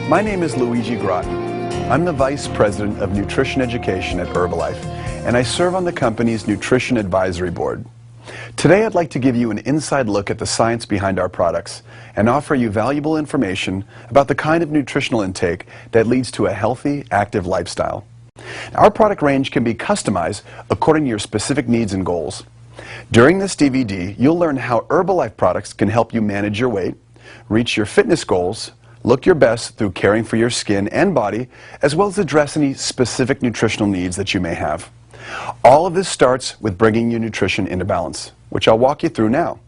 My name is Luigi Grotten. I'm the Vice President of Nutrition Education at Herbalife, and I serve on the company's Nutrition Advisory Board. Today I'd like to give you an inside look at the science behind our products and offer you valuable information about the kind of nutritional intake that leads to a healthy, active lifestyle. Our product range can be customized according to your specific needs and goals. During this DVD, you'll learn how Herbalife products can help you manage your weight, reach your fitness goals, look your best through caring for your skin and body, as well as address any specific nutritional needs that you may have. All of this starts with bringing your nutrition into balance, which I'll walk you through now.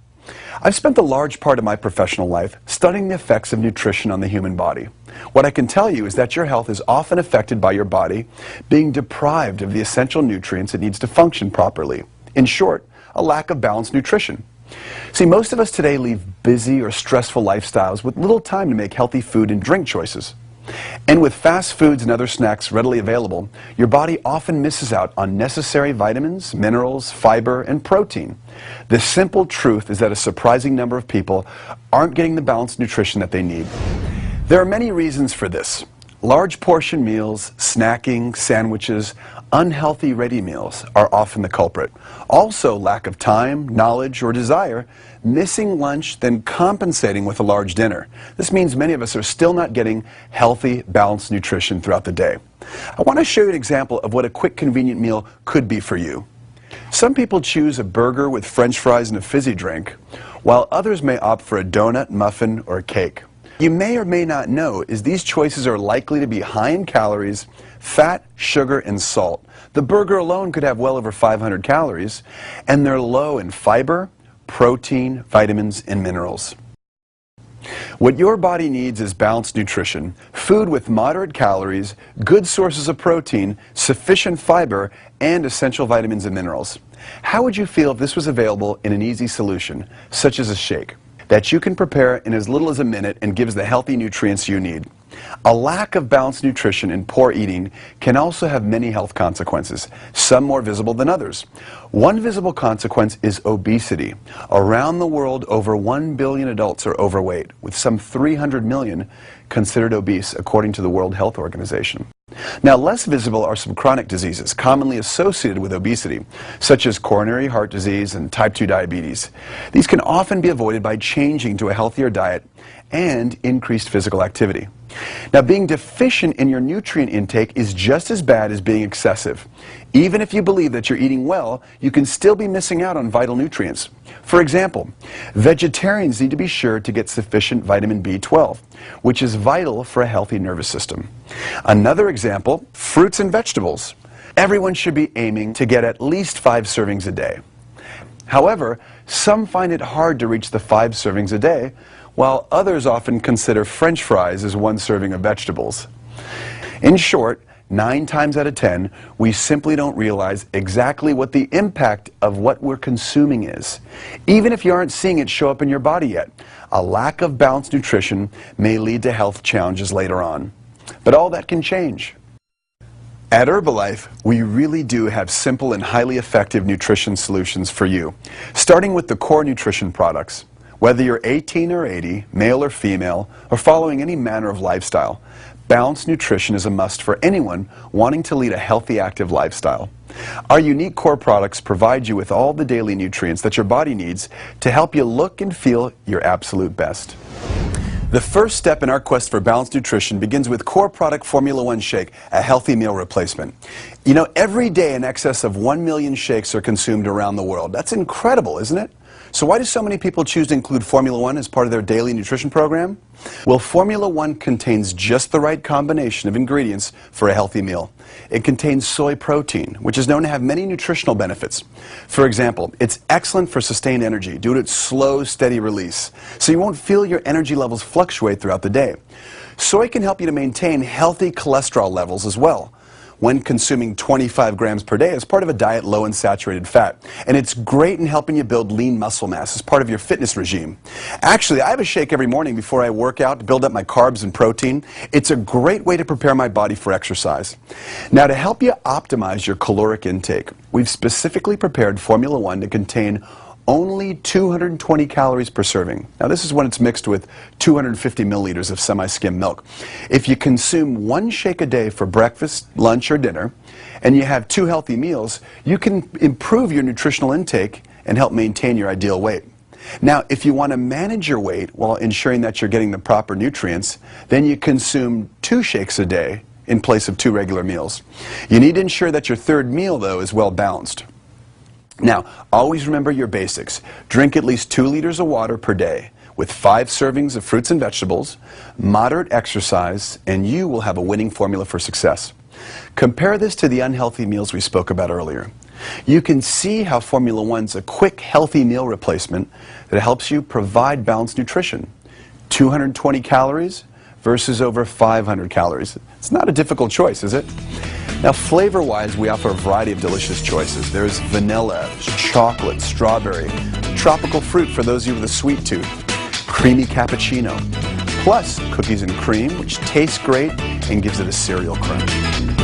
I've spent a large part of my professional life studying the effects of nutrition on the human body. What I can tell you is that your health is often affected by your body being deprived of the essential nutrients it needs to function properly. In short, a lack of balanced nutrition. See, most of us today lead busy or stressful lifestyles with little time to make healthy food and drink choices. And with fast foods and other snacks readily available, your body often misses out on necessary vitamins, minerals, fiber, and protein. The simple truth is that a surprising number of people aren't getting the balanced nutrition that they need. There are many reasons for this. Large portion meals, snacking, sandwiches, unhealthy ready meals are often the culprit. Also, lack of time, knowledge, or desire, missing lunch, then compensating with a large dinner. This means many of us are still not getting healthy, balanced nutrition throughout the day. I want to show you an example of what a quick, convenient meal could be for you. Some people choose a burger with French fries and a fizzy drink, while others may opt for a donut, muffin, or a cake. You may or may not know is these choices are likely to be high in calories, fat, sugar, and salt. The burger alone could have well over 500 calories, and they're low in fiber, protein, vitamins, and minerals. What your body needs is balanced nutrition, food with moderate calories, good sources of protein, sufficient fiber, and essential vitamins and minerals. How would you feel if this was available in an easy solution, such as a shake, that you can prepare in as little as a minute and gives the healthy nutrients you need? A lack of balanced nutrition and poor eating can also have many health consequences, some more visible than others. One visible consequence is obesity. Around the world, over 1 billion adults are overweight, with some 300 million considered obese, according to the World Health Organization. Now, less visible are some chronic diseases commonly associated with obesity, such as coronary heart disease and type 2 diabetes. These can often be avoided by changing to a healthier diet and increased physical activity. Now, being deficient in your nutrient intake is just as bad as being excessive. Even if you believe that you're eating well, you can still be missing out on vital nutrients. For example, vegetarians need to be sure to get sufficient vitamin B12, which is vital for a healthy nervous system. Another example, fruits and vegetables. Everyone should be aiming to get at least 5 servings a day. However, some find it hard to reach the 5 servings a day, while others often consider French fries as 1 serving of vegetables. In short, 9 times out of 10, we simply don't realize exactly what the impact of what we're consuming is. Even if you aren't seeing it show up in your body yet, a lack of balanced nutrition may lead to health challenges later on. But all that can change. At Herbalife, we really do have simple and highly effective nutrition solutions for you, starting with the core nutrition products. Whether you're 18 or 80, male or female, or following any manner of lifestyle, balanced nutrition is a must for anyone wanting to lead a healthy, active lifestyle. Our unique core products provide you with all the daily nutrients that your body needs to help you look and feel your absolute best. The first step in our quest for balanced nutrition begins with Core Product Formula One Shake, a healthy meal replacement. You know, every day in excess of 1 million shakes are consumed around the world. That's incredible, isn't it? So why do so many people choose to include Formula One as part of their daily nutrition program? Well, Formula One contains just the right combination of ingredients for a healthy meal. It contains soy protein, which is known to have many nutritional benefits. For example, it's excellent for sustained energy due to its slow, steady release, so you won't feel your energy levels fluctuate throughout the day. Soy can help you to maintain healthy cholesterol levels as well, when consuming 25 grams per day as part of a diet low in saturated fat. And it's great in helping you build lean muscle mass as part of your fitness regime. Actually, I have a shake every morning before I work out to build up my carbs and protein. It's a great way to prepare my body for exercise. Now, to help you optimize your caloric intake, we've specifically prepared Formula One to contain only 220 calories per serving. Now this is when it's mixed with 250 milliliters of semi-skim milk. If you consume 1 shake a day for breakfast, lunch, or dinner, and you have 2 healthy meals, you can improve your nutritional intake and help maintain your ideal weight. Now, if you want to manage your weight while ensuring that you're getting the proper nutrients, then you consume 2 shakes a day in place of 2 regular meals. You need to ensure that your 3rd meal, though, is well balanced. Now, always remember your basics. Drink at least 2 liters of water per day with 5 servings of fruits and vegetables, moderate exercise, and you will have a winning formula for success. Compare this to the unhealthy meals we spoke about earlier. You can see how Formula One's a quick, healthy meal replacement that helps you provide balanced nutrition. 220 calories versus over 500 calories. It's not a difficult choice, is it? Now, flavor-wise, we offer a variety of delicious choices. There's vanilla, chocolate, strawberry, tropical fruit for those of you with a sweet tooth, creamy cappuccino, plus cookies and cream, which tastes great and gives it a cereal crunch.